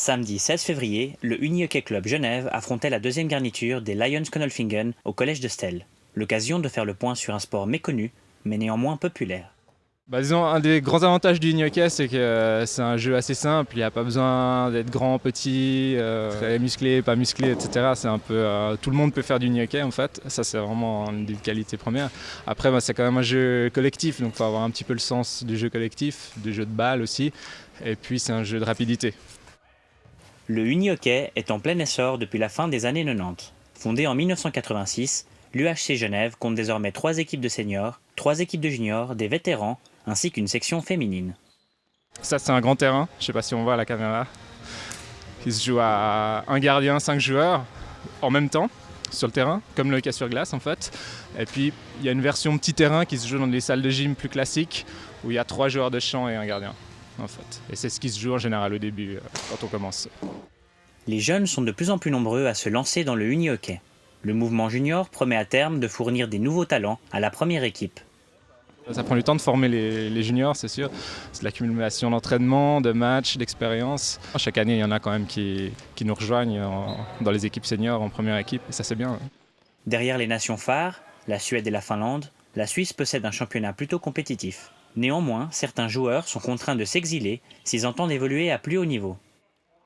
Samedi 16 février, le Unihockey Club Genève affrontait la deuxième garniture des Lions Konolfingen au collège de Stel. L'occasion de faire le point sur un sport méconnu, mais néanmoins populaire. Disons, un des grands avantages du unihockey, c'est que c'est un jeu assez simple. Il n'y a pas besoin d'être grand, petit, très musclé, pas musclé, etc. C'est un peu, tout le monde peut faire du unihockey en fait. Ça, c'est vraiment une des qualités premières. Après, c'est quand même un jeu collectif, donc il faut avoir un petit peu le sens du jeu collectif, du jeu de balle aussi. Et puis, c'est un jeu de rapidité. Le unihockey est en plein essor depuis la fin des années 90. Fondé en 1986, l'UHC Genève compte désormais 3 équipes de seniors, 3 équipes de juniors, des vétérans, ainsi qu'une section féminine. Ça, c'est un grand terrain, je ne sais pas si on voit à la caméra. Il se joue à un gardien, 5 joueurs en même temps sur le terrain, comme le hockey sur glace en fait. Et puis, il y a une version petit terrain qui se joue dans des salles de gym plus classiques, où il y a 3 joueurs de champ et un gardien en fait. Et c'est ce qui se joue en général au début, quand on commence. Les jeunes sont de plus en plus nombreux à se lancer dans le unihockey. Le mouvement junior promet à terme de fournir des nouveaux talents à la première équipe. Ça prend du temps de former les juniors, c'est sûr. C'est de l'accumulation d'entraînement, de matchs, d'expérience. Chaque année, il y en a quand même qui nous rejoignent dans les équipes seniors en première équipe, et ça c'est bien. Derrière les nations phares, la Suède et la Finlande, la Suisse possède un championnat plutôt compétitif. Néanmoins, certains joueurs sont contraints de s'exiler s'ils entendent évoluer à plus haut niveau.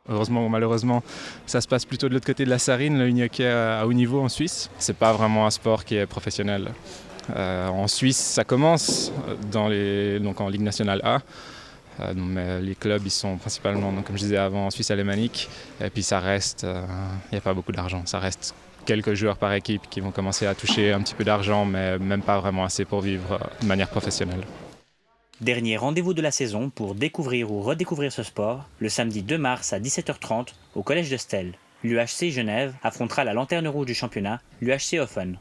Heureusement ou malheureusement, ça se passe plutôt de l'autre côté de la Sarine, le unihockey à haut niveau en Suisse. C'est pas vraiment un sport qui est professionnel. En Suisse, ça commence donc en Ligue nationale A. Mais les clubs, ils sont principalement, donc, comme je disais avant, en Suisse alémanique. Et puis ça reste, il n'y a pas beaucoup d'argent. Ça reste quelques joueurs par équipe qui vont commencer à toucher un petit peu d'argent, mais même pas vraiment assez pour vivre de manière professionnelle. Dernier rendez-vous de la saison pour découvrir ou redécouvrir ce sport, le samedi 2 mars à 17h30 au collège de Stel. L'UHC Genève affrontera la lanterne rouge du championnat, l'UHC Hoffen.